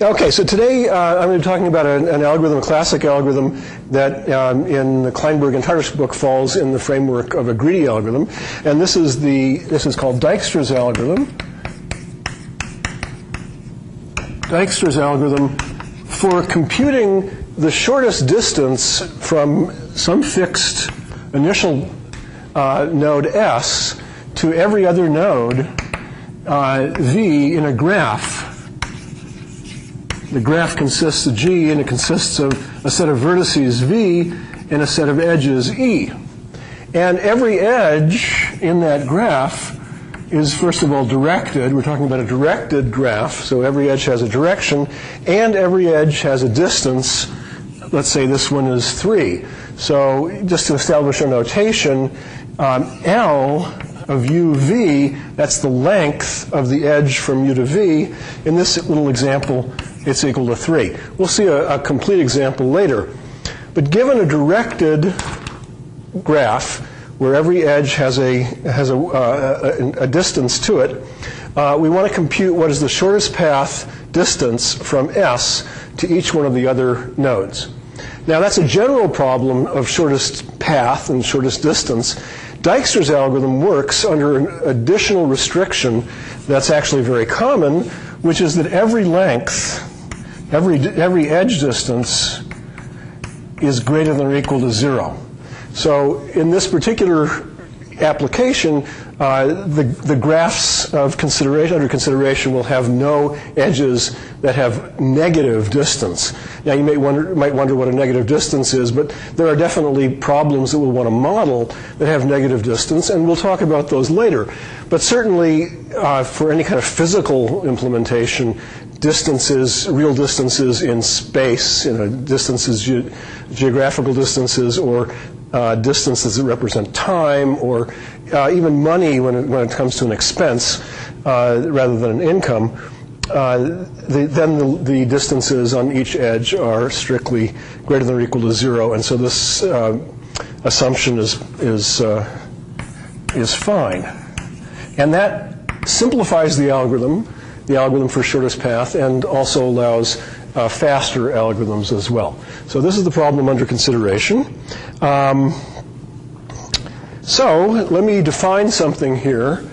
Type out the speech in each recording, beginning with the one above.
Okay, so today I'm going to be talking about an algorithm, a classic algorithm that in the Kleinberg and Tartasch book falls in the framework of a greedy algorithm, and this is called Dijkstra's algorithm. Dijkstra's algorithm for computing the shortest distance from some fixed initial node S to every other node V in a graph. The graph consists of G, and it consists of a set of vertices V and a set of edges E. And every edge in that graph is, first of all, directed. We're talking about a directed graph, so every edge has a direction, and every edge has a distance. Let's say this one is 3. So just to establish a notation, L of uv, that's the length of the edge from u to v. In this little example, it's equal to 3. We'll see a complete example later. But given a directed graph where every edge has a distance to it, we want to compute what is the shortest path distance from S to each one of the other nodes. Now that's a general problem of shortest path and shortest distance. Dijkstra's algorithm works under an additional restriction that's actually very common, which is that every length, every edge distance is greater than or equal to 0. So in this particular application, the graphs of under consideration will have no edges that have negative distance. Now you might wonder what a negative distance is, but there are definitely problems that we'll want to model that have negative distance, and we'll talk about those later. But certainly for any kind of physical implementation, distances, real distances in space, distances, geographical distances, or distances that represent time, or even money when it comes to an expense rather than an income, then the distances on each edge are strictly greater than or equal to 0, and so this assumption is fine. And that simplifies the algorithm for shortest path, and also allows faster algorithms as well. So this is the problem under consideration. So let me define something here.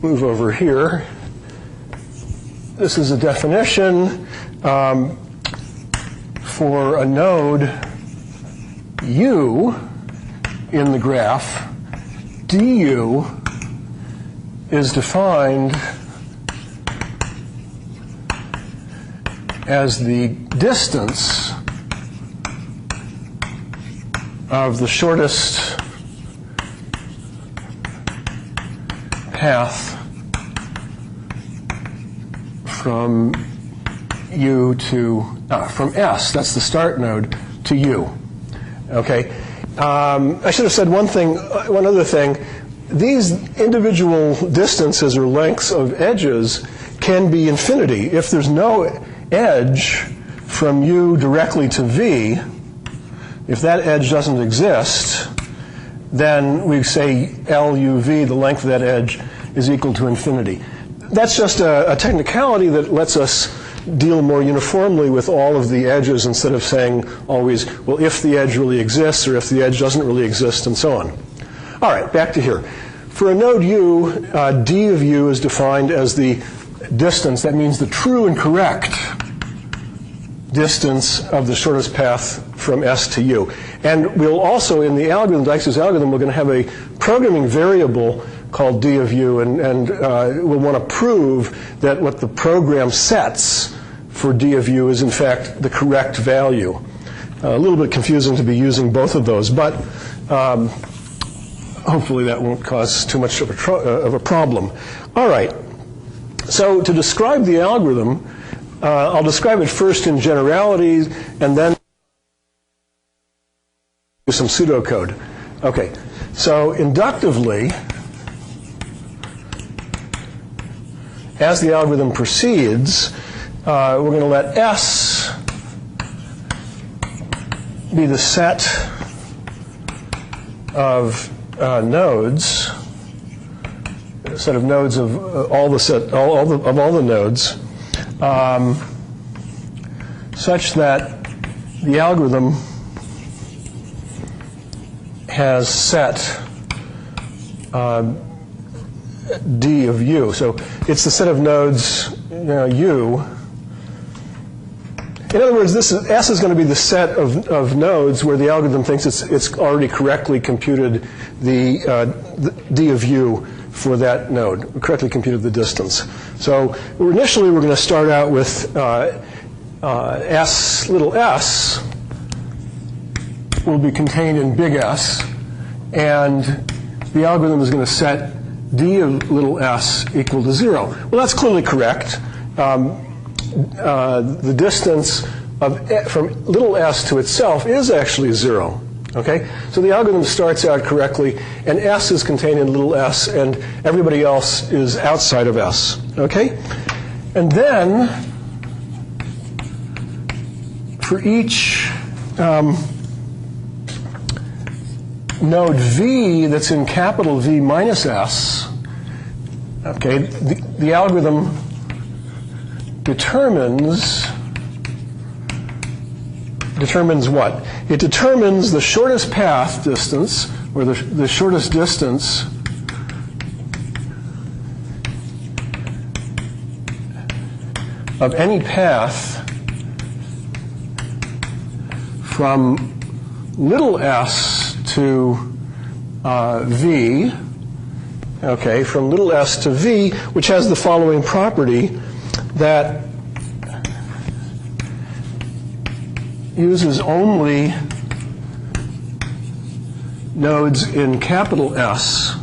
Move over here. This is a definition for a node U in the graph. Du is defined as the distance of the shortest path from U to, from S, that's the start node, to U. Okay? I should have said one other thing. These individual distances or lengths of edges can be infinity. If there's no edge from U directly to V, if that edge doesn't exist, then we say LUV, the length of that edge, is equal to infinity. That's just a technicality that lets us deal more uniformly with all of the edges instead of saying always, well, if the edge really exists or if the edge doesn't really exist and so on. All right, back to here. For a node U, D of U is defined as the distance, that means the true and correct distance of the shortest path from S to U. And we'll also, in the algorithm, Dijkstra's algorithm, we're going to have a programming variable called D of U, and we'll want to prove that what the program sets for D of U is in fact the correct value. A little bit confusing to be using both of those, but hopefully that won't cause too much of a problem. All right, so to describe the algorithm, I'll describe it first in generalities and then do some pseudocode. Okay, so inductively, as the algorithm proceeds, we're going to let S be the set of nodes set of nodes of all the nodes, such that the algorithm has set D of U. So it's the set of nodes U. In other words, S is going to be the set of nodes where the algorithm thinks it's already correctly computed the D of U for that node, correctly computed the distance. So initially we're going to start out with S, little s, will be contained in big S, and the algorithm is going to set D of little s equal to 0. Well, that's clearly correct. The distance from little s to itself is actually 0. Okay? So the algorithm starts out correctly, and s is contained in little s, and everybody else is outside of s. Okay? And then, for each node V that's in capital V minus S, okay, the algorithm determines what? It determines the shortest path distance, or the shortest distance of any path from little s to V, okay, from little s to V, which has the following property, that uses only nodes in capital S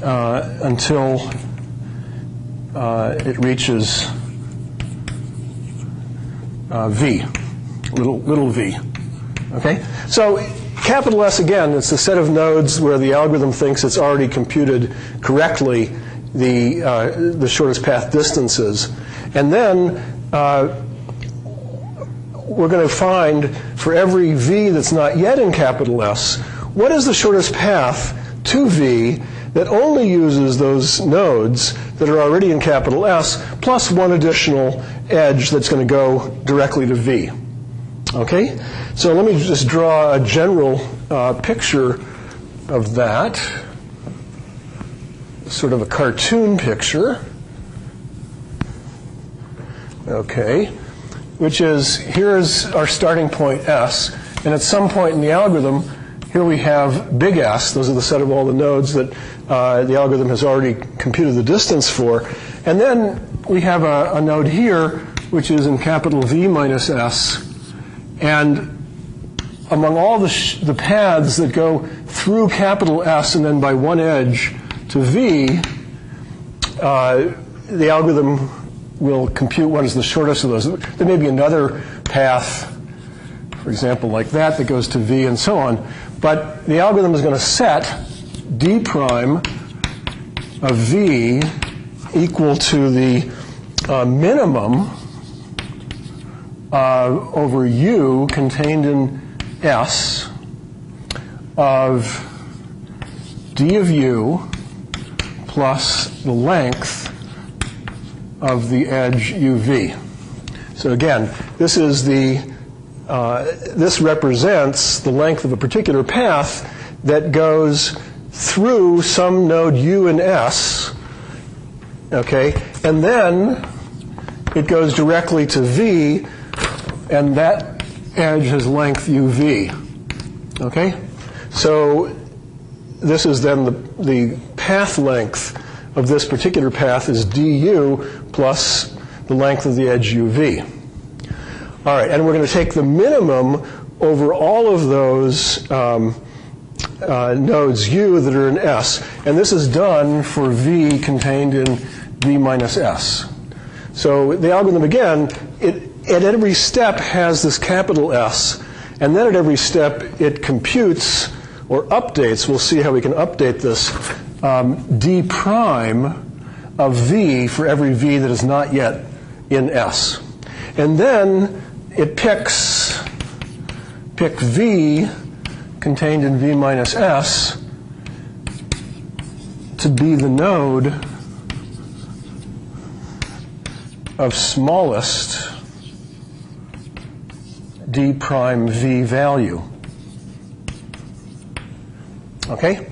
until it reaches V, little v. Okay? So capital S, again, it's the set of nodes where the algorithm thinks it's already computed correctly the shortest path distances. And then we're going to find for every v that's not yet in capital S, what is the shortest path to V that only uses those nodes that are already in capital S, plus one additional edge that's going to go directly to V. Okay? So let me just draw a general picture of that, sort of a cartoon picture. Okay, which is, here's our starting point S, and at some point in the algorithm, here we have big S. Those are the set of all the nodes that the algorithm has already computed the distance for. And then we have a node here, which is in capital V minus S. And among all the paths that go through capital S and then by one edge to V, the algorithm will compute what is the shortest of those. There may be another path, for example, like that goes to V and so on. But the algorithm is going to set d prime of V equal to the minimum over U contained in S of d of U plus the length of the edge UV. So again, this is this represents the length of a particular path that goes through some node U and S, okay, and then it goes directly to V, and that edge has length UV, okay? So this is then the path length of this particular path is du plus the length of the edge UV. All right, and we're going to take the minimum over all of those nodes U that are in S. And this is done for V contained in V minus S. So the algorithm, again, at every step has this capital S. And then at every step, it computes or updates. We'll see how we can update this. D prime of V for every V that is not yet in S. And then it pick V contained in V minus S to be the node of smallest d prime v value. Okay?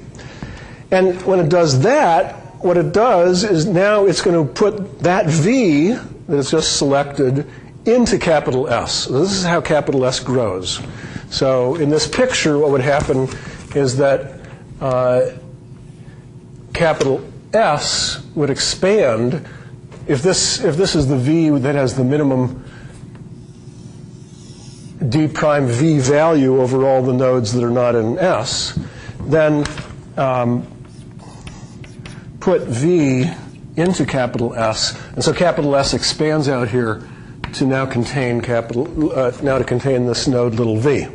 And when it does that, what it does is now it's going to put that v that it's just selected into capital S. So this is how capital S grows. So in this picture, what would happen is that capital S would expand. If this is the v that has the minimum d prime v value over all the nodes that are not in S, then put v into capital S, and so capital S expands out here to now contain this node little v.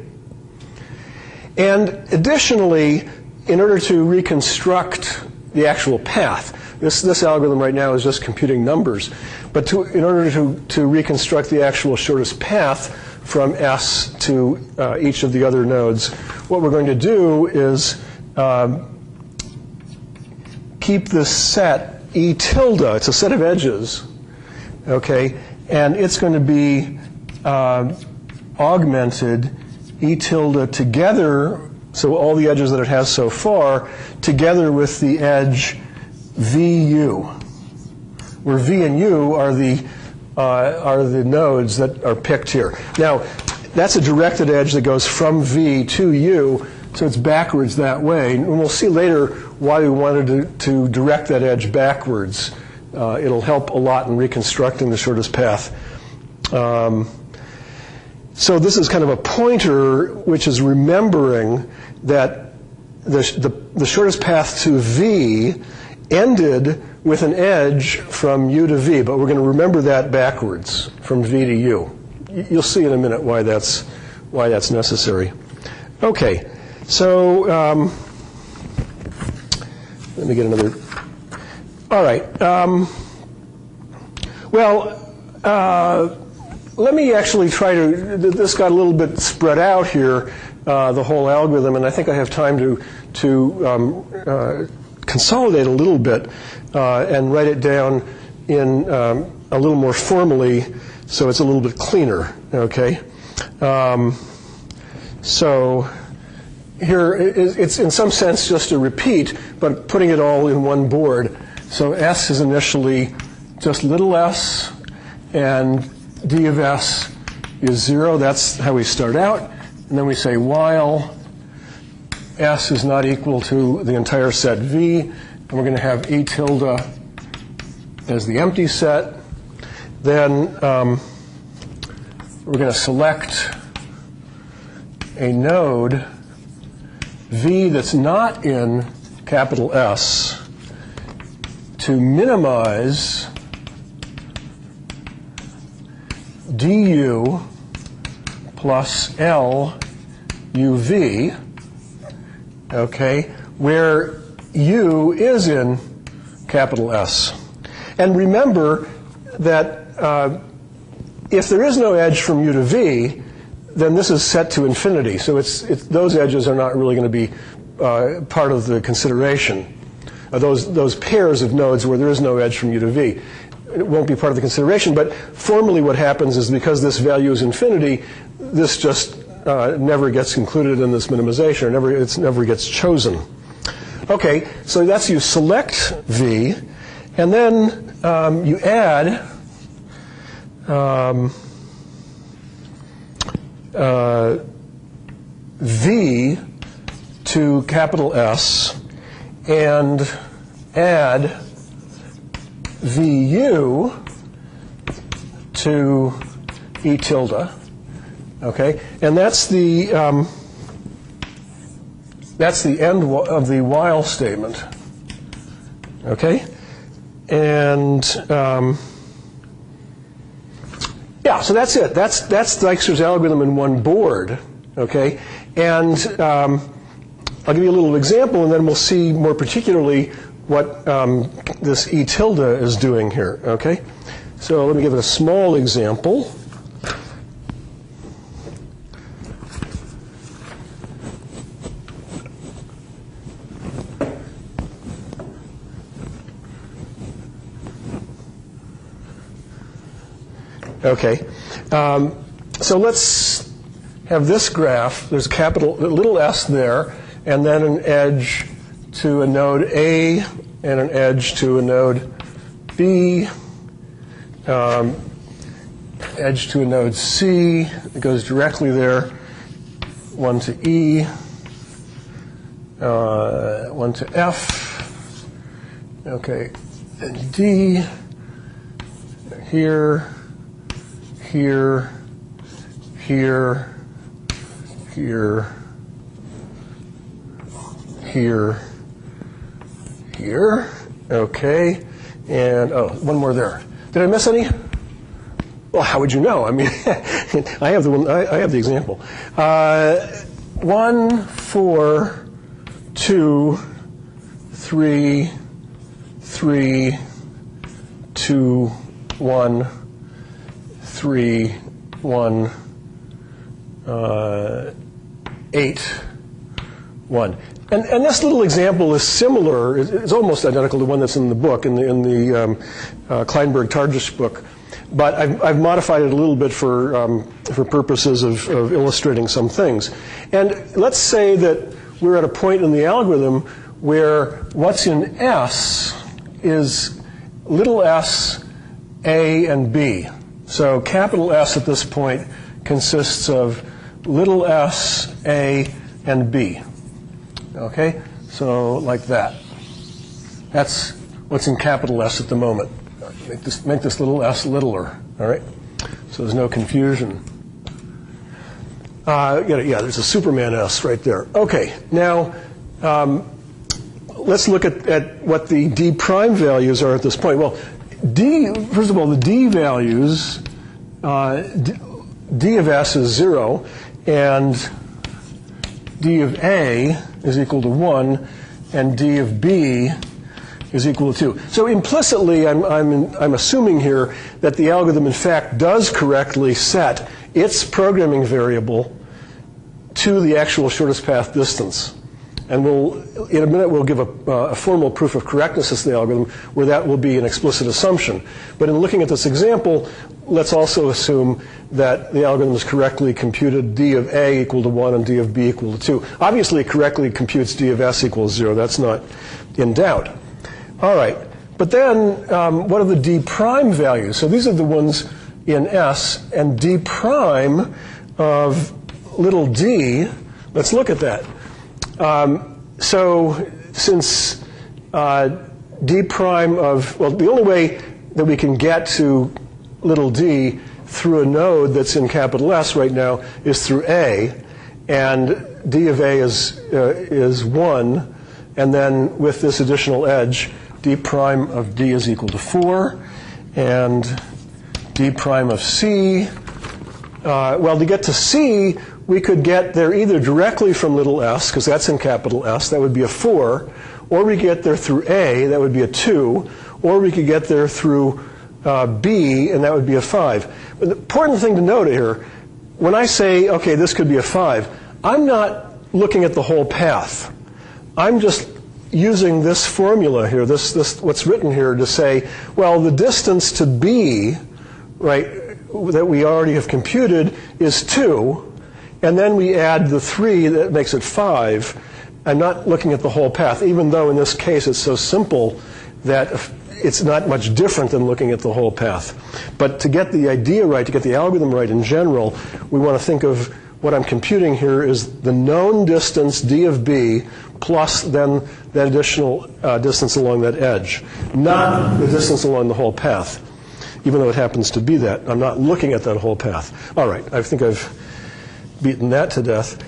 And additionally, in order to reconstruct the actual path, this algorithm right now is just computing numbers, but in order to reconstruct the actual shortest path from S to each of the other nodes, what we're going to do is keep this set E tilde. It's a set of edges, okay, and it's going to be augmented E tilde together, so all the edges that it has so far, together with the edge VU, where V and U are the nodes that are picked here. Now, that's a directed edge that goes from V to U, so it's backwards that way. And we'll see later why we wanted to direct that edge backwards. It'll help a lot in reconstructing the shortest path. So this is kind of a pointer which is remembering that the shortest path to V ended with an edge from U to V, but we're going to remember that backwards from V to U. You'll see in a minute why that's necessary. Okay, so let me get another. All right. Let me actually try to. This got a little bit spread out here, the whole algorithm, and I think I have time to consolidate a little bit and write it down in a little more formally, so it's a little bit cleaner. Okay. So here it's in some sense just a repeat, but putting it all in one board. So S is initially just little s, and d of s is 0. That's how we start out. And then we say while s is not equal to the entire set V, and we're going to have E tilde as the empty set. Then we're going to select a node V that's not in capital S to minimize du plus L uv, okay, where u is in capital S. And remember that if there is no edge from u to v, then this is set to infinity. So those edges are not really going to be part of the consideration. Those pairs of nodes where there is no edge from u to v, it won't be part of the consideration. But formally what happens is because this value is infinity, this just never gets included in this minimization, or it never gets chosen. Okay, so that's you select V, and then you add V to capital S and add VU to E tilde, okay, and that's the end of the while statement, okay, and yeah, so that's it. That's Dijkstra's algorithm in one board, okay, and I'll give you a little example, and then we'll see more particularly what this E tilde is doing here, okay? So let me give it a small example. Okay. So let's have this graph. There's little s there, and then an edge to a node A and an edge to a node B, edge to a node C. It goes directly there. One to E, one to F. Okay, and D. Here, here, here, here, here, here. Okay, and oh, one more there. Did I miss any? Well, how would you know? I mean, I have the one. I have the example. 1, 4, 2, 3, 3, 2, 1, 3, 1, 8, 1. And this little example is similar. It's almost identical to one that's in the book, in the Kleinberg-Tardish book. But I've modified it a little bit for purposes of illustrating some things. And let's say that we're at a point in the algorithm where what's in S is little s, A, and B. So capital S at this point consists of little s, A, and B. Okay? So like that. That's what's in capital S at the moment. Make this little s littler, all right? So there's no confusion. Yeah, there's a Superman S right there. Okay, now let's look at what the d prime values are at this point. Well, first of all, the d values, d of s is 0, and d of A is equal to 1, and d of B is equal to 2. So implicitly, I'm assuming here that the algorithm, in fact, does correctly set its programming variable to the actual shortest path distance. And in a minute, we'll give a formal proof of correctness of the algorithm where that will be an explicit assumption. But in looking at this example, let's also assume that the algorithm has correctly computed d of A equal to 1 and d of B equal to 2. Obviously, it correctly computes d of S equals 0. That's not in doubt. All right. But then, what are the d prime values? So these are the ones in S, and d prime of little d, let's look at that. So since d prime of, well, the only way that we can get to little d through a node that's in capital S right now is through A, and d of A is 1, and then with this additional edge, d prime of d is equal to 4, and d prime of C, well, to get to C, we could get there either directly from little s, because that's in capital S, that would be a 4, or we get there through A, that would be a 2, or we could get there through B, and that would be a 5. But the important thing to note here, when I say, okay, this could be a 5, I'm not looking at the whole path. I'm just using this formula here, this what's written here, to say, well, the distance to B, right, that we already have computed is 2, and then we add the 3, that makes it 5. I'm not looking at the whole path, even though in this case it's so simple that it's not much different than looking at the whole path. But to get the idea right, to get the algorithm right in general, we want to think of what I'm computing here is the known distance, d of B, plus then that additional distance along that edge, not the distance along the whole path, even though it happens to be that. I'm not looking at that whole path. All right, I think I've beaten that to death.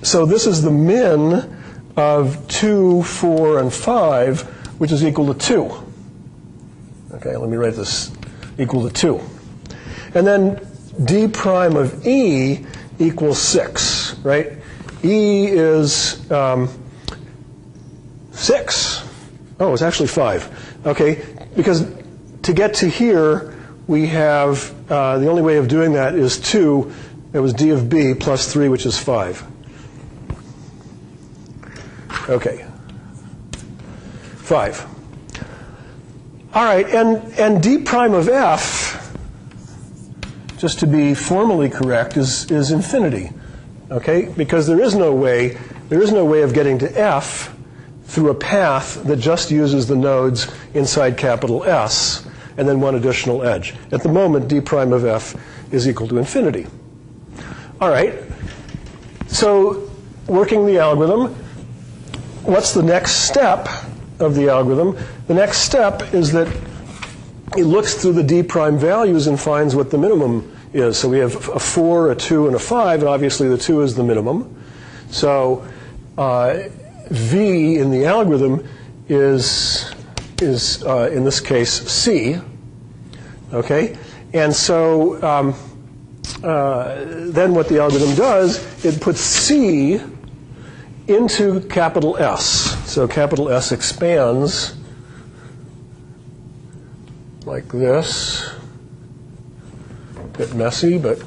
So this is the min of 2, 4, and 5, which is equal to 2. Okay, let me write this equal to 2. And then d prime of E equals 6, right? E is 6. Oh, it's actually 5. Okay, because to get to here, we have, the only way of doing that is 2. It was d of B plus 3, which is 5. Okay. 5. All right, and d prime of F, just to be formally correct, is infinity, okay? Because there is no way of getting to F through a path that just uses the nodes inside capital S and then one additional edge. At the moment, d prime of F is equal to infinity. All right, so working the algorithm, what's the next step of the algorithm? The next step is that it looks through the d prime values and finds what the minimum is. So we have a 4, a 2, and a 5, and obviously the 2 is the minimum. So V in the algorithm is in this case C, okay? And so then what the algorithm does, it puts C into capital S. So capital S expands like this. A bit messy, but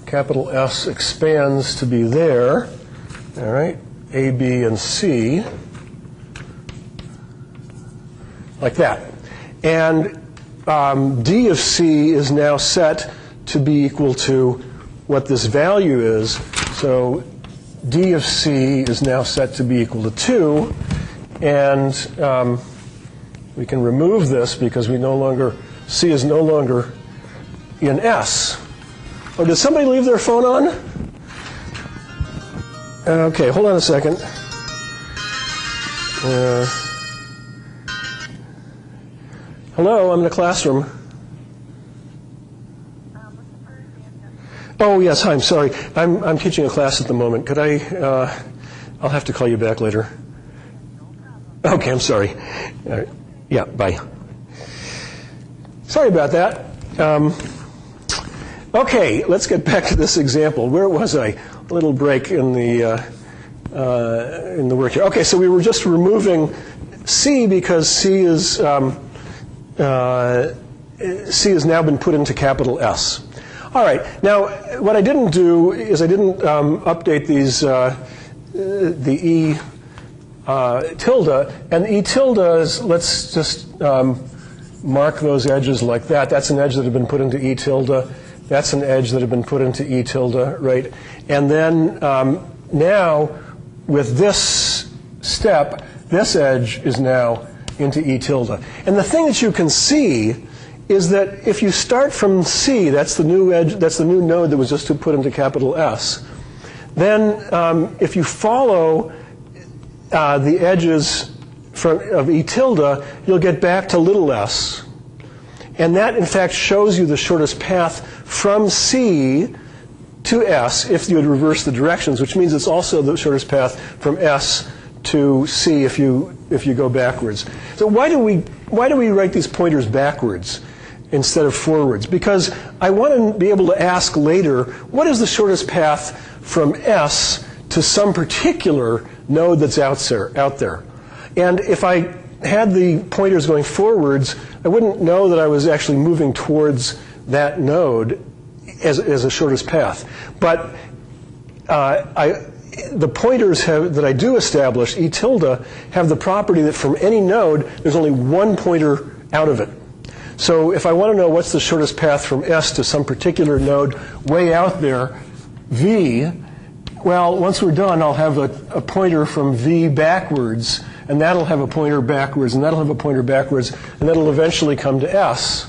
capital S expands to be there. All right, A, B, and C, like that. And D of C is now set to be equal to what this value is. So D of C is now set to be equal to 2. And we can remove this because C is no longer in S. Oh, did somebody leave their phone on? Okay, hold on a second. Hello, I'm in the classroom. Oh, yes, hi, I'm sorry. I'm teaching a class at the moment. Could I'll have to call you back later. Okay, I'm sorry. Yeah, bye. Sorry about that. Okay, let's get back to this example. Where was I? A little break in the work here. Okay, so we were just removing C because C has now been put into capital S. All right. Now, what I didn't do is I didn't update these the E tilde, and E tilde is, let's just mark those edges like that. That's an edge that had been put into E tilde. That's an edge that had been put into E tilde, right? And then now, with this step, this edge is now into E tilde. And the thing that you can see is that if you start from C, that's the new edge, that's the new node that was just put into capital S, then if you follow the edges of E tilde, you'll get back to little s. And that, in fact, shows you the shortest path from C to S if you would reverse the directions, which means it's also the shortest path from S to C if you go backwards. So why do we write these pointers backwards instead of forwards? Because I want to be able to ask later, what is the shortest path from S to some particular node that's out there? And if I had the pointers going forwards, I wouldn't know that I was actually moving towards that node as a shortest path. But the pointers that I do establish, E tilde, have the property that from any node, there's only one pointer out of it. So if I want to know what's the shortest path from S to some particular node way out there, V, well, once we're done, I'll have a pointer from V backwards, and that'll have a pointer backwards, and that'll have a pointer backwards, and that'll eventually come to S.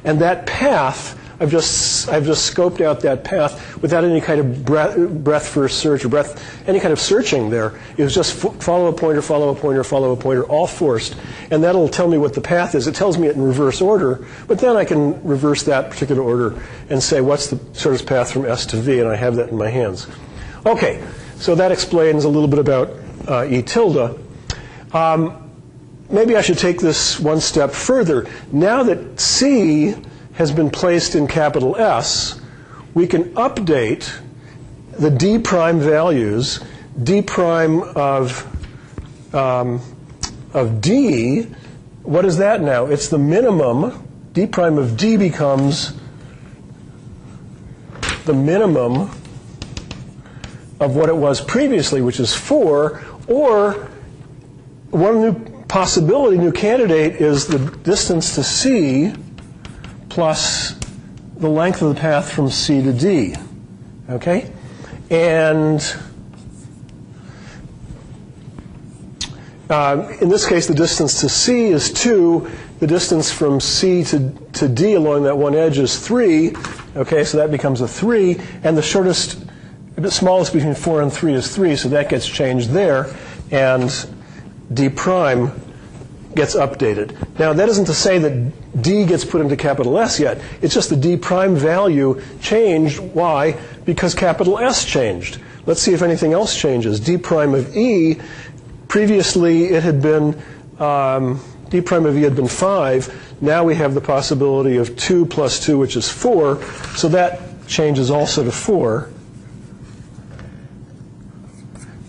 And that path, I've just scoped out that path without any kind of breadth first search or any kind of searching there. It was just follow a pointer, follow a pointer, follow a pointer, all forced. And that'll tell me what the path is. It tells me it in reverse order, but then I can reverse that particular order and say what's the shortest path from S to V, and I have that in my hands. Okay, so that explains a little bit about E tilde. Maybe I should take this one step further. Now that C has been placed in capital S, we can update the D prime values. D prime of D, what is that now? It's the minimum. D prime of D becomes the minimum of what it was previously, which is 4, or one new possibility, new candidate, is the distance to C plus the length of the path from C to D. Okay? And in this case, the distance to C is 2. The distance from C to D along that one edge is 3. Okay, so that becomes a 3. And the shortest, the smallest between 4 and 3 is 3, so that gets changed there. And D prime gets updated. Now, that isn't to say that D gets put into capital S yet. It's just the D prime value changed. Why? Because capital S changed. Let's see if anything else changes. D prime of E, previously it had been, D prime of E had been 5. Now we have the possibility of 2 plus 2, which is 4. So that changes also to 4.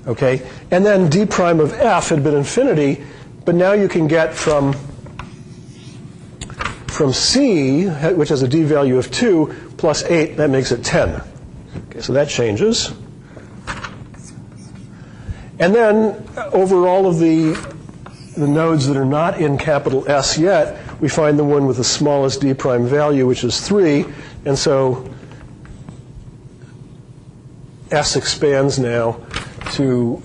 Okay? And then D prime of F had been infinity. But now you can get from C, which has a D value of 2, plus 8, that makes it 10. Okay, so that changes. And then over all of the nodes that are not in capital S yet, we find the one with the smallest D prime value, which is 3. And so S expands now to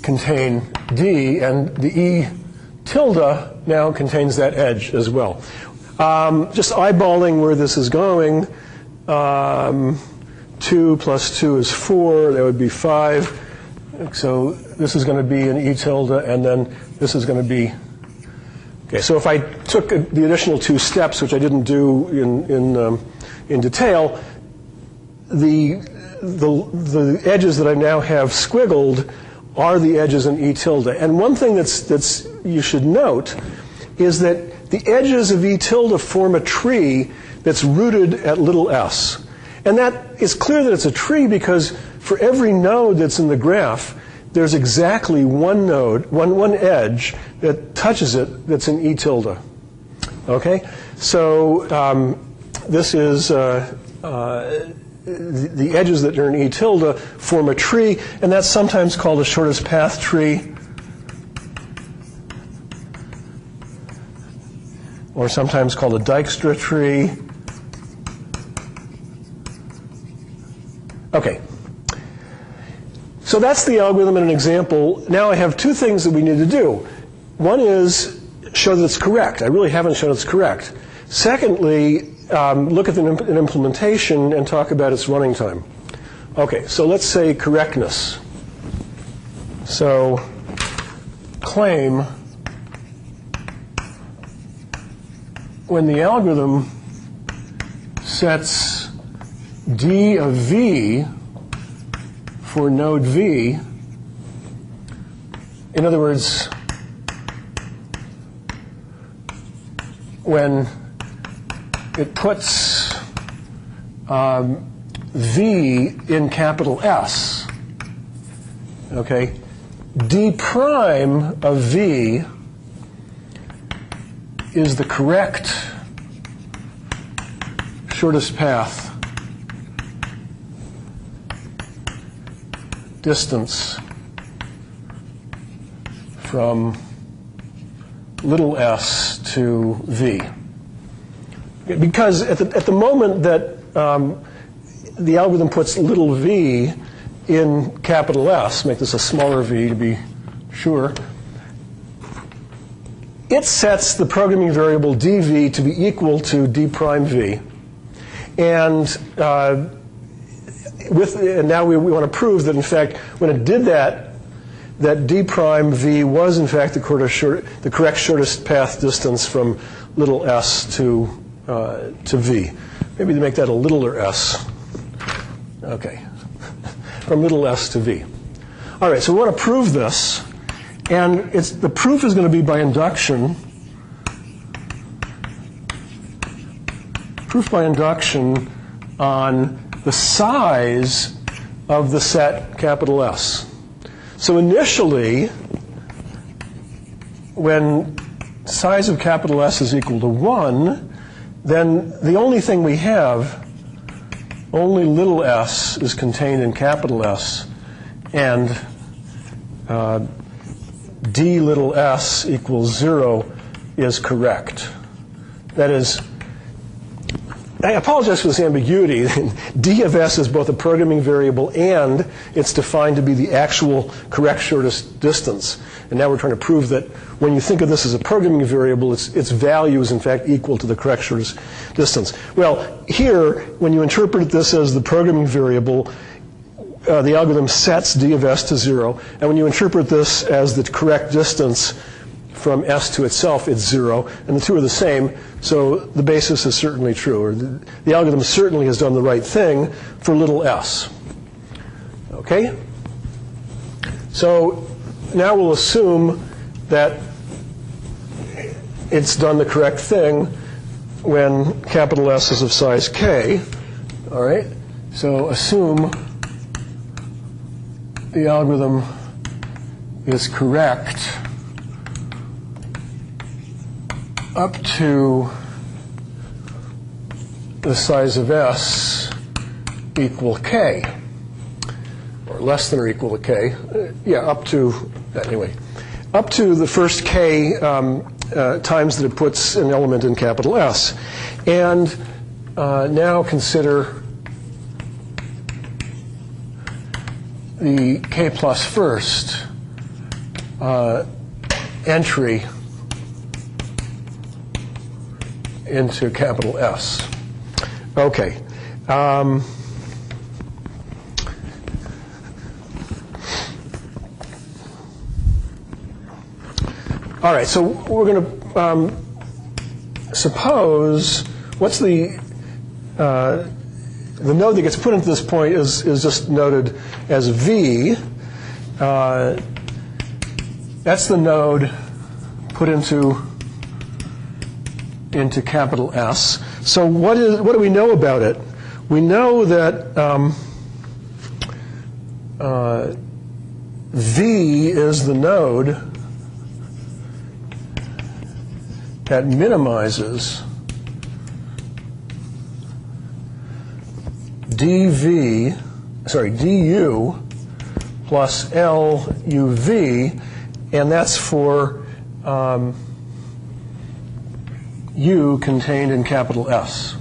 contain D, and the E tilde now contains that edge as well. Just eyeballing where this is going, 2 plus 2 is 4, that would be 5. So this is going to be an E tilde, and then this is going to be, okay, so if I took the additional 2 steps, which I didn't do in detail, the edges that I now have squiggled are the edges in E tilde. And one thing that's you should note is that the edges of E tilde form a tree that's rooted at little s. And that is clear that it's a tree because for every node that's in the graph, there's exactly one node, one edge that touches it that's in E tilde. Okay? So this is the edges that are in E tilde form a tree, and that's sometimes called a shortest path tree, or sometimes called a Dijkstra tree. Okay. So that's the algorithm in an example. Now I have 2 things that we need to do. One is show that it's correct. I really haven't shown it's correct. Secondly, look at an implementation and talk about its running time. Okay, so let's say correctness. So claim when the algorithm sets D of V for node V, in other words, when it puts V in capital S, okay, D prime of V is the correct shortest path distance from little s to V. Because at the moment that the algorithm puts little v in capital S, make this a smaller v to be sure, it sets the programming variable dv to be equal to d prime v. And now we want to prove that, in fact, when it did that, that d prime v was, in fact, the correct shortest path distance from little s to v. Maybe to make that a littler s. Okay. From little s to v. All right, so we want to prove this. And the proof is going to be by induction. Proof by induction on the size of the set capital S. So initially, when size of capital S is equal to 1, then the only thing we have, only little s is contained in capital S, and d little s equals 0 is correct. That is, I apologize for this ambiguity. D of S is both a programming variable and it's defined to be the actual correct shortest distance. And now we're trying to prove that when you think of this as a programming variable, its value is in fact equal to the correct shortest distance. Well, here, when you interpret this as the programming variable, the algorithm sets D of S to 0. And when you interpret this as the correct distance from S to itself, it's 0. And the two are the same. So the basis is certainly true. Or the algorithm certainly has done the right thing for little s. OK? So now we'll assume that it's done the correct thing when capital S is of size k. All right? So assume the algorithm is correct up to the size of S equal k, or less than or equal to k. Yeah, up to, anyway, up to the first k times that it puts an element in capital S. And now consider the k plus first entry into capital S. Okay. All right, so we're going to suppose, what's the node that gets put into this point is just noted as V. That's the node put into capital S. So what do we know about it? We know that V is the node that minimizes du plus LUV, and that's for U contained in capital S.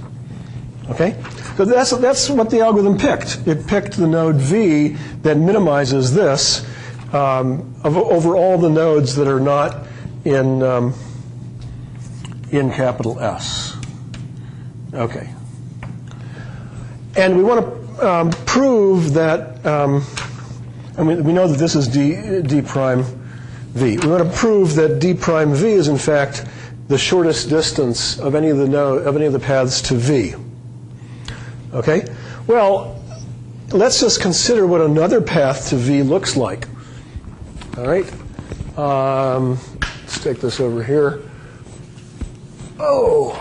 Okay? So that's what the algorithm picked. It picked the node V that minimizes this over all the nodes that are not in capital S. Okay. And we want to prove that, we know that this is D prime V. We want to prove that D prime V is in fact the shortest distance of any of the paths to V. Okay? Well, let's just consider what another path to V looks like. All right? Let's take this over here. Oh.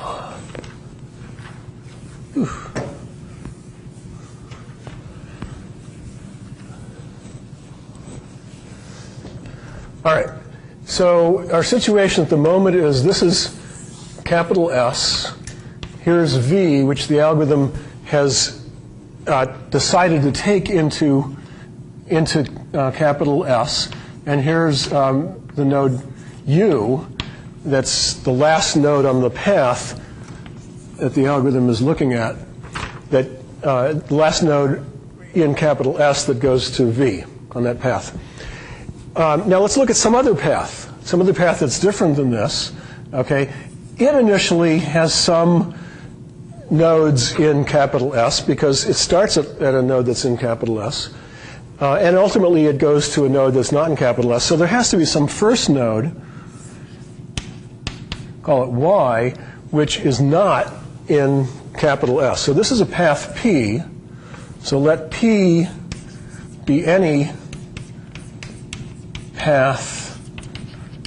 Oof. All right. So our situation at the moment is this is capital S. Here's V, which the algorithm has decided to take into capital S. And here's the node U. That's the last node on the path that the algorithm is looking at. The last node in capital S that goes to V on that path. Now let's look at some other path that's different than this. Okay, it initially has some nodes in capital S because it starts at a node that's in capital S, and ultimately it goes to a node that's not in capital S. So there has to be some first node, call it Y, which is not in capital S. So this is a path P. So let P be any path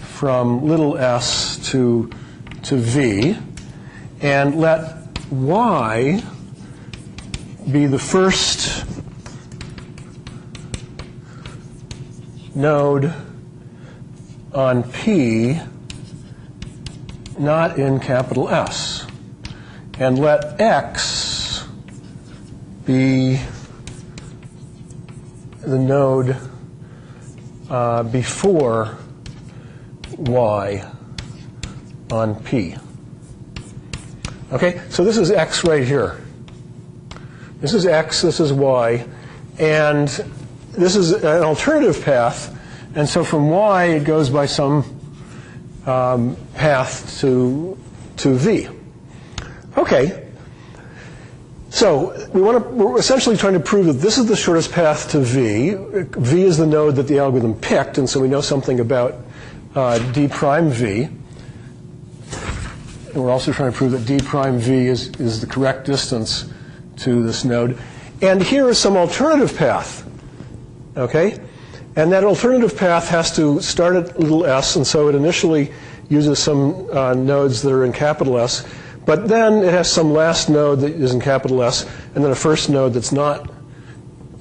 from little s to V, and let Y be the first node on P not in capital S, and let X be the node before Y on P. Okay, so this is x right here. This is x, this is y, and this is an alternative path, and so from y it goes by some path to v. Okay, so we're essentially trying to prove that this is the shortest path to v. V is the node that the algorithm picked, and so we know something about d prime v. And we're also trying to prove that d prime v is the correct distance to this node. And here is some alternative path, okay? And that alternative path has to start at little s, and so it initially uses some nodes that are in capital S, but then it has some last node that is in capital S, and then a first node that's not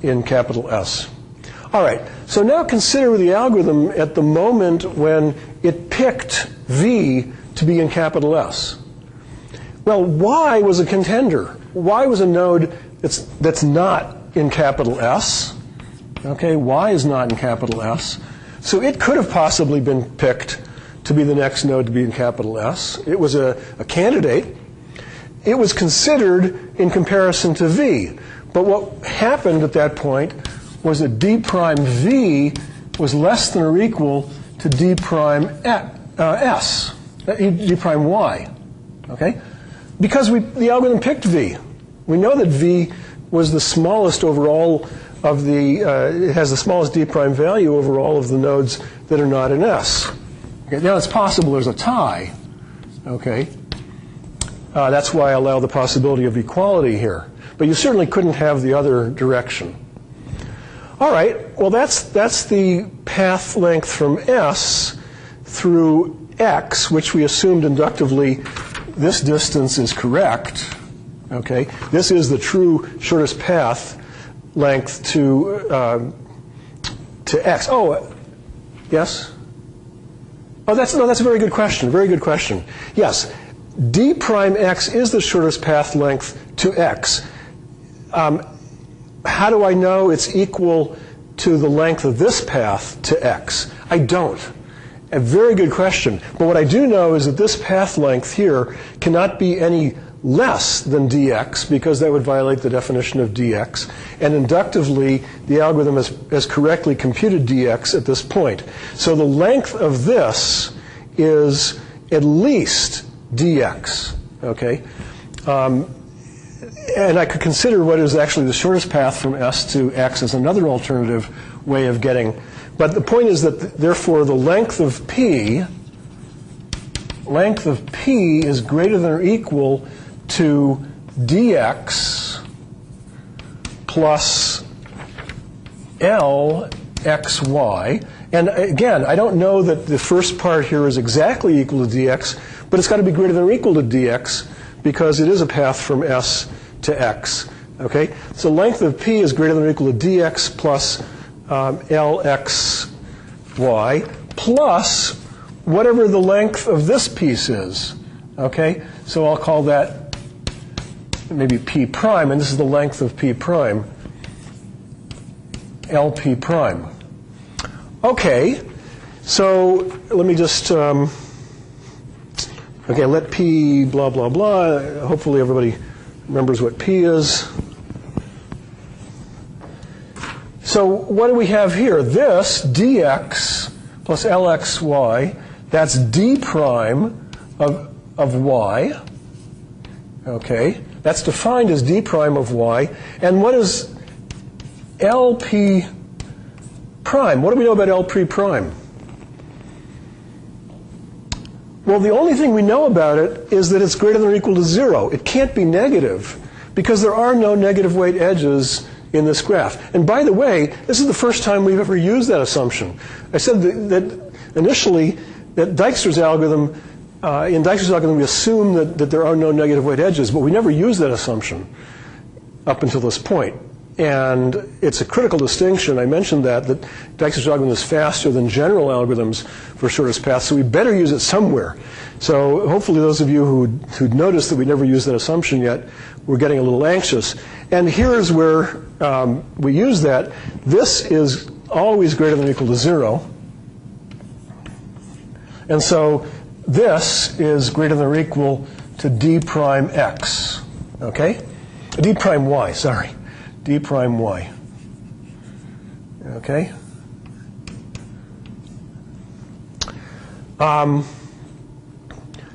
in capital S. All right, so now consider the algorithm at the moment when it picked v to be in capital S. Well, y was a contender. Y was a node that's not in capital S. Okay, y is not in capital S. So it could have possibly been picked to be the next node to be in capital S. It was a candidate. It was considered in comparison to v. But what happened at that point was that d prime v was less than or equal to d prime s, d prime y. Okay? Because the algorithm picked v. We know that v was the smallest over all of it has the smallest d prime value over all of the nodes that are not in S. Okay, now it's possible there's a tie. Okay, that's why I allow the possibility of equality here. But you certainly couldn't have the other direction. All right, well that's the path length from S through x, which we assumed inductively this distance is correct. Okay, this is the true shortest path length to x. Oh, yes. Oh, that's a very good question. Very good question. Yes, d prime x is the shortest path length to x. How do I know it's equal to the length of this path to x? I don't. A very good question. But what I do know is that this path length here cannot be any less than dx, because that would violate the definition of dx. And inductively, the algorithm has correctly computed dx at this point. So the length of this is at least dx. Okay? And I could consider what is actually the shortest path from S to x as another alternative way of getting. But the point is that, therefore, the length of p is greater than or equal to dx plus lxy. And again, I don't know that the first part here is exactly equal to dx, but it's got to be greater than or equal to dx because it is a path from S to x. Okay? So length of p is greater than or equal to dx plus lxy plus whatever the length of this piece is. Okay? So I'll call that maybe p prime, and this is the length of p prime, lp prime. Okay, so let me just, okay, let p blah, blah, blah. Hopefully everybody remembers what p is. So what do we have here? This dx plus lxy, that's d prime of y. Okay, that's defined as d prime of y. And what is lp prime? What do we know about lp prime? Well, the only thing we know about it is that it's greater than or equal to 0. It can't be negative because there are no negative weight edges in this graph. And by the way, this is the first time we've ever used that assumption. I said that initially that Dijkstra's algorithm, in Dijkstra's algorithm we assume that there are no negative weight edges, but we never used that assumption up until this point. And it's a critical distinction. I mentioned that Dijkstra's algorithm is faster than general algorithms for shortest paths, so we better use it somewhere. So hopefully those of you who'd noticed that we never used that assumption yet were getting a little anxious. And here's where we use that. This is always greater than or equal to 0. And so this is greater than or equal to d prime x. Okay? D prime y, sorry. D prime y. Okay?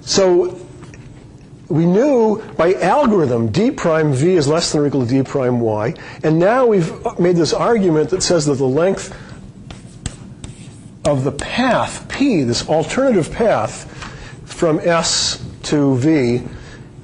So we knew by algorithm d prime v is less than or equal to d prime y, and now we've made this argument that says that the length of the path, p, this alternative path from s to v,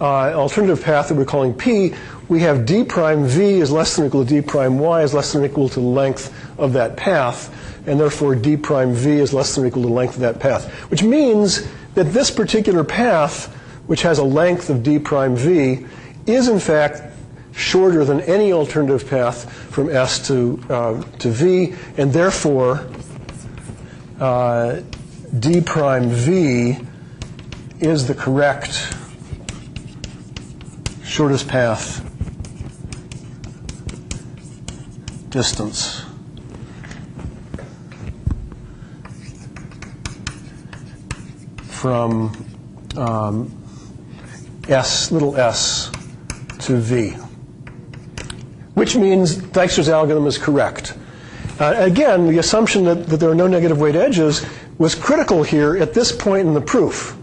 alternative path that we're calling p, we have d prime v is less than or equal to d prime y is less than or equal to the length of that path, and therefore d prime v is less than or equal to the length of that path, which means that this particular path, which has a length of d prime v, is in fact shorter than any alternative path from s to v, and therefore d prime v is the correct shortest path distance from little s to v, which means Dijkstra's algorithm is correct. Again, the assumption that there are no negative weight edges was critical here at this point in the proof.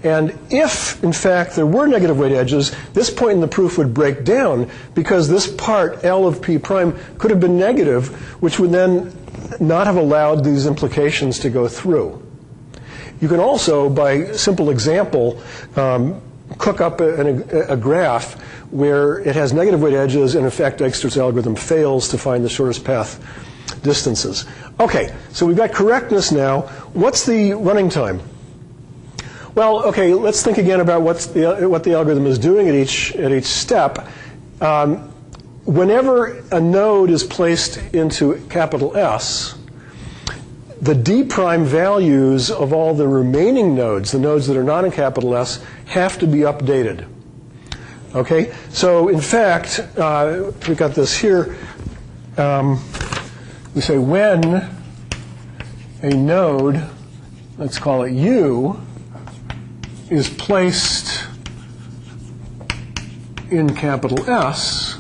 And if, in fact, there were negative weight edges, this point in the proof would break down because this part, L of p prime, could have been negative, which would then not have allowed these implications to go through. You can also, by simple example, cook up a graph where it has negative weight edges, and in fact, Dijkstra's algorithm fails to find the shortest path distances. Okay, so we've got correctness now. What's the running time? Well, okay, let's think again about what the algorithm is doing at each step. Whenever a node is placed into capital S, the d prime values of all the remaining nodes, the nodes that are not in capital S, have to be updated. Okay, so in fact, we've got this here. We say when a node, let's call it U, is placed in capital S,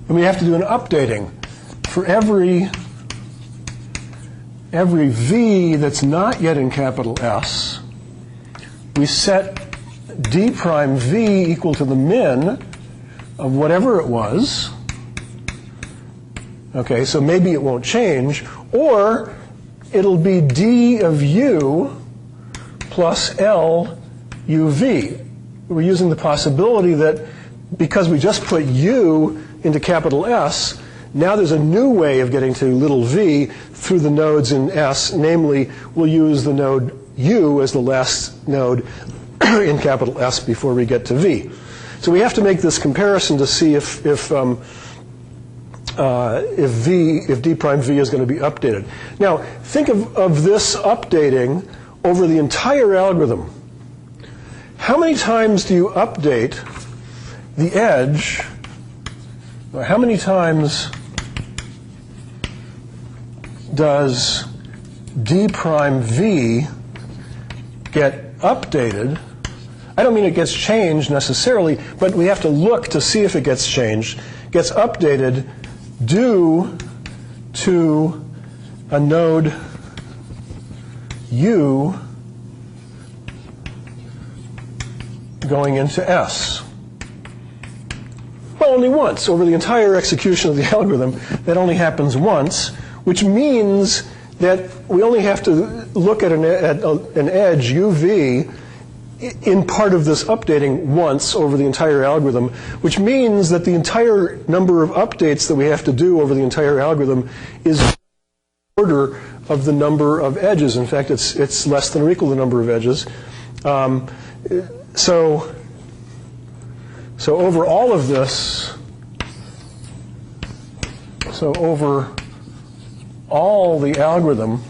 then we have to do an updating. For every V that's not yet in capital S, we set d prime V equal to the min of whatever it was. Okay, so maybe it won't change, or it'll be d of U plus L uv. We're using the possibility that because we just put U into capital S, now there's a new way of getting to little v through the nodes in S, namely we'll use the node U as the last node in capital S before we get to V. So we have to make this comparison to see if d prime V is going to be updated. Now think of this updating over the entire algorithm. How many times do you update the edge, or how many times does d prime V get updated? I don't mean it gets changed necessarily, but we have to look to see if it gets changed. Gets updated due to a node U going into S. Well, only once. Over the entire execution of the algorithm, that only happens once, which means that we only have to look at an edge, UV, in part of this updating once over the entire algorithm, which means that the entire number of updates that we have to do over the entire algorithm is order of the number of edges. In fact, it's less than or equal to the number of edges. So over all of this, so over all the algorithm,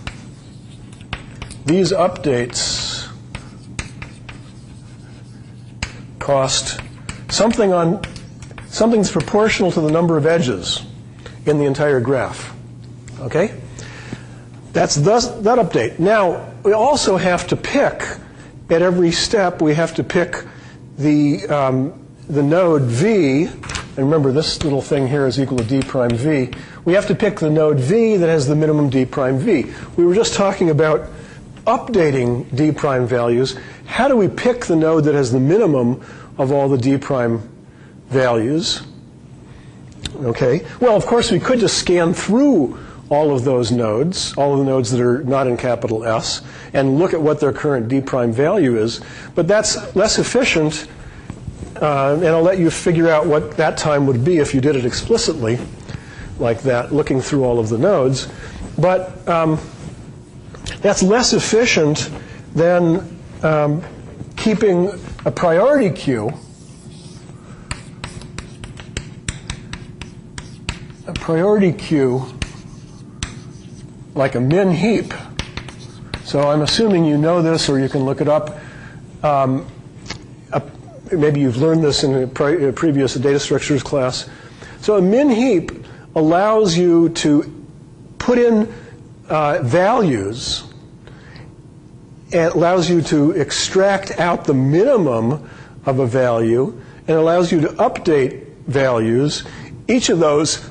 these updates cost something's proportional to the number of edges in the entire graph. Okay? That's that update. Now, we also have to pick, at every step, we have to pick the node V, and remember this little thing here is equal to d prime V, we have to pick the node V that has the minimum d prime V. We were just talking about updating d prime values. How do we pick the node that has the minimum of all the d prime values? Okay. Well, of course, we could just scan through all of those nodes, all of the nodes that are not in capital S, and look at what their current d prime value is. But that's less efficient, and I'll let you figure out what that time would be if you did it explicitly like that, looking through all of the nodes. But that's less efficient than keeping a priority queue. A priority queue like a min heap. So I'm assuming you know this, or you can look it up. Maybe you've learned this in a previous data structures class. So a min heap allows you to put in values, and allows you to extract out the minimum of a value, and allows you to update values, each of those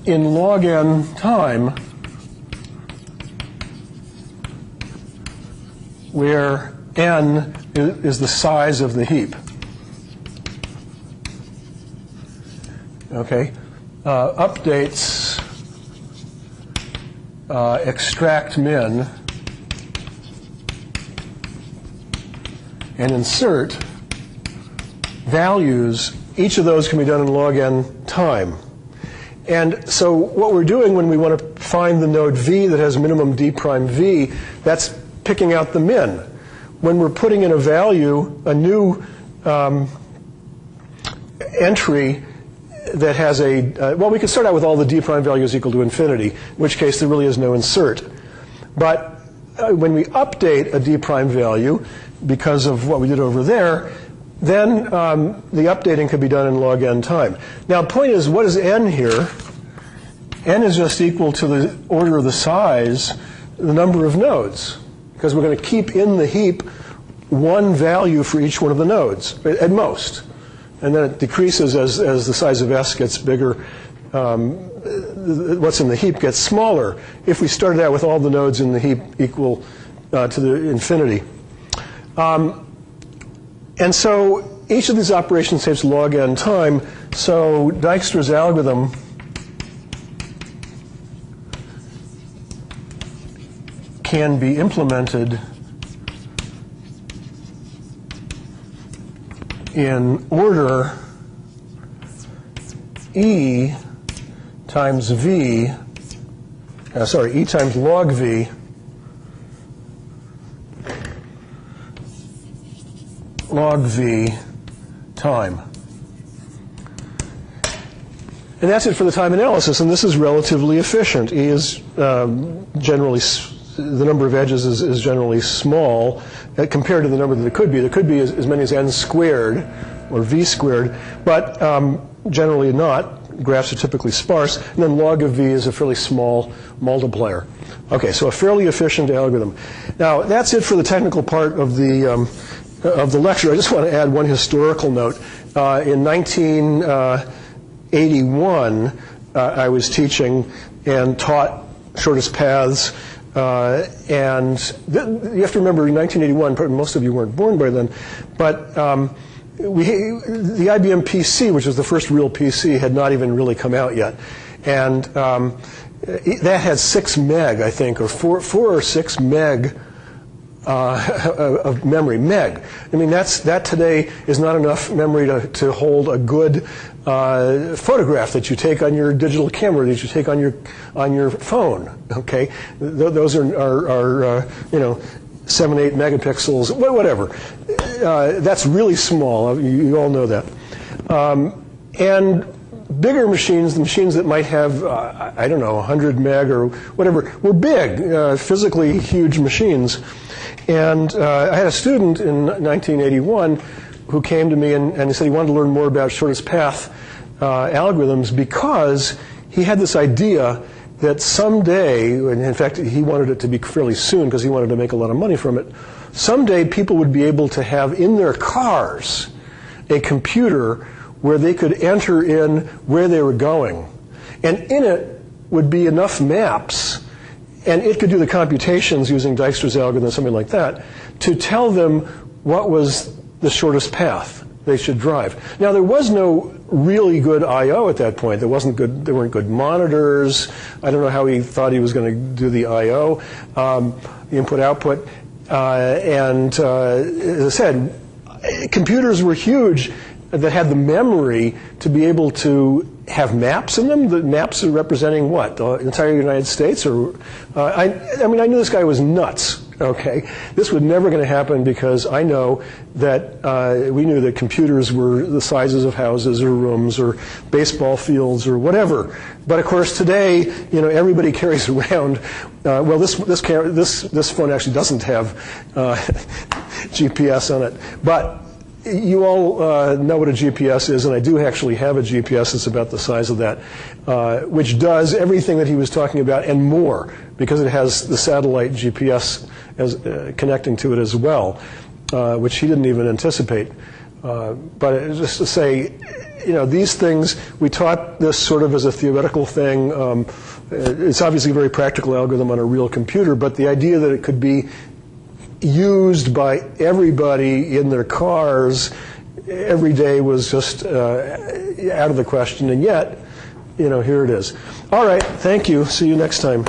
in log n time, where n is the size of the heap. Okay, updates extract min and insert values. Each of those can be done in log n time. And so what we're doing when we want to find the node V that has minimum d prime V, that's picking out the min. When we're putting in a value, a new entry that has a, well, we could start out with all the d prime values equal to infinity, in which case there really is no insert. But when we update a d prime value, because of what we did over there, then the updating could be done in log n time. Now, the point is, what is n here? N is just equal to the order of the size, the number of nodes, because we're going to keep in the heap one value for each one of the nodes, at most. And then it decreases as the size of S gets bigger. What's in the heap gets smaller. If we started out with all the nodes in the heap equal to the infinity. And so each of these operations takes log n time. So Dijkstra's algorithm can be implemented in order E times V, E times log V log V time. And that's it for the time analysis, and this is relatively efficient. E is generally, the number of edges is generally small compared to the number that it could be. There could be as many as n squared or v squared, but generally not. Graphs are typically sparse, and then log of v is a fairly small multiplier. Okay, so a fairly efficient algorithm. Now, that's it for the technical part of the lecture. I just want to add one historical note. In 1981, I was teaching and taught shortest paths. And you have to remember, in 1981, most of you weren't born by then, but the IBM PC, which was the first real PC, had not even really come out yet. And that had 6 meg, I think, or 4 or 6 meg of memory. Meg. I mean, that today is not enough memory to hold a good photograph that you take on your digital camera, that you take on your phone. Okay, those are 7, 8 megapixels, whatever. That's really small. You all know that. And bigger machines, the machines that might have, I don't know, 100 meg or whatever, were big, physically huge machines. And I had a student in 1981 who came to me and he said he wanted to learn more about shortest path algorithms because he had this idea that someday, and in fact he wanted it to be fairly soon because he wanted to make a lot of money from it, someday people would be able to have in their cars a computer where they could enter in where they were going. And in it would be enough maps, and it could do the computations using Dijkstra's algorithm, something like that, to tell them what was the shortest path they should drive. Now, there was no really good I/O at that point. There weren't good monitors. I don't know how he thought he was going to do the I/O, the input-output. As I said, computers were huge that had the memory to be able to have maps in them. The maps are representing what? The entire United States? Or I mean, I knew this guy was nuts. Okay, this was never going to happen because I know that we knew that computers were the sizes of houses or rooms or baseball fields or whatever. But of course, today, you know, everybody carries around. Well, this phone actually doesn't have GPS on it, but you all know what a GPS is, and I do actually have a GPS that's about the size of that, which does everything that he was talking about and more, because it has the satellite GPS as connecting to it as well, which he didn't even anticipate. But just to say, you know, these things, we taught this sort of as a theoretical thing. It's obviously a very practical algorithm on a real computer, but the idea that it could be used by everybody in their cars every day was just out of the question, and yet, you know, here it is. All right, thank you. See you next time.